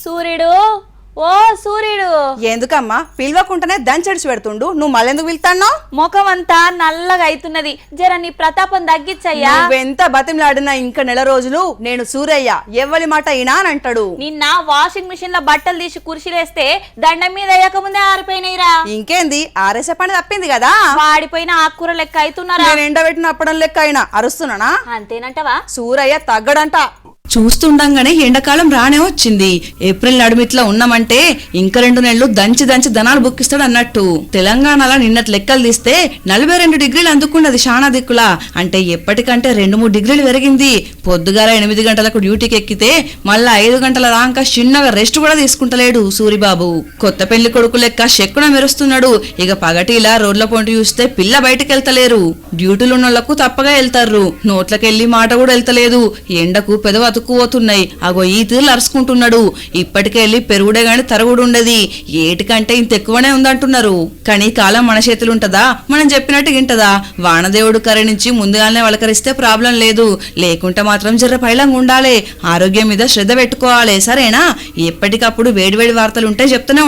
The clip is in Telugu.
సూర్యుడు ఓ సూర్యుడు ఎందుకమ్మా పిలవకుండానే దంచెడిచి పెడుతుండు నువ్వు మళ్ళెందుకు పిలుతాన్నావు? ముఖం అంతా నల్లగా అవుతున్నది, జర నీ ప్రతాపం తగ్గించయ్యా. నువ్వెంత బతిమలాడినా ఇంకా నెల రోజులు నేను సూరయ్య ఎవ్వలి మాట అయినా అని అంటాడు. నిన్న వాషింగ్ మిషన్ లో బట్టలు తీసి కుర్చీలేస్తే దండం మీద అయ్యాక ముందే ఆరిపోయినాయిరా. ఇంకేంది ఆరేసే పని తప్పింది కదా. వాడిపోయిన ఆకుకూర లెక్క అవుతున్నారా? నేను ఎండబెట్టిన అప్పడం లెక్క అయినా అరుస్తున్నానా? అంతేనంటవా? సూరయ్య తగ్గడంట. చూస్తుండగానే ఎండాకాలం రానే వచ్చింది. ఏప్రిల్ నడుమిట్లా ఉన్నామంటే ఇంకా 2 నెలలు దంచి దంచి ధనాలు బుక్కిస్తాడు అన్నట్టు. తెలంగాణలో నిన్నటి లెక్కలు తీస్తే 42 డిగ్రీలు అందుకున్నది శానా దిక్కులా. అంటే ఎప్పటికంటే 2-3 డిగ్రీలు పెరిగింది. పొద్దుగాల 8 గంటలకు డ్యూటీకి ఎక్కితే మళ్ళా 5 గంటల దాకా చిన్నగా రెస్ట్ కూడా తీసుకుంటలేడు సూరిబాబు. కొత్త పెళ్లి కొడుకు లెక్క శక్కున మెరుస్తున్నాడు. ఇక పగటిలా రోడ్ల పొంటి చూస్తే పిల్ల బయటకు వెళ్తలేరు. డ్యూటీలున్నోళ్లకు తప్పగా వెళ్తారు, నోట్లకెళ్లి మాట కూడా వెళ్తలేదు. ఎండకు పెదవ పోతున్నాయి. అగో ఈ తీర్లు అరుచుకుంటున్నాడు. ఇప్పటికెళ్ళి పెరుగుడే గాని తరుగుడు ఉండది. ఏటికంటే ఇంత ఎక్కువనే ఉందంటున్నారు. కానీ కాలం మన చేతులు ఉంటదా? మనం చెప్పినట్టు గింటదా? వానదేవుడు కరుణించి ముందుగానే వలకరిస్తే ప్రాబ్లం లేదు. లేకుంటే మాత్రం జర్ర పైలంగా ఉండాలి. ఆరోగ్యం మీద శ్రద్ధ పెట్టుకోవాలి. సరేనా? ఎప్పటికప్పుడు వేడివేడి వార్తలు ఉంటే చెప్తూనే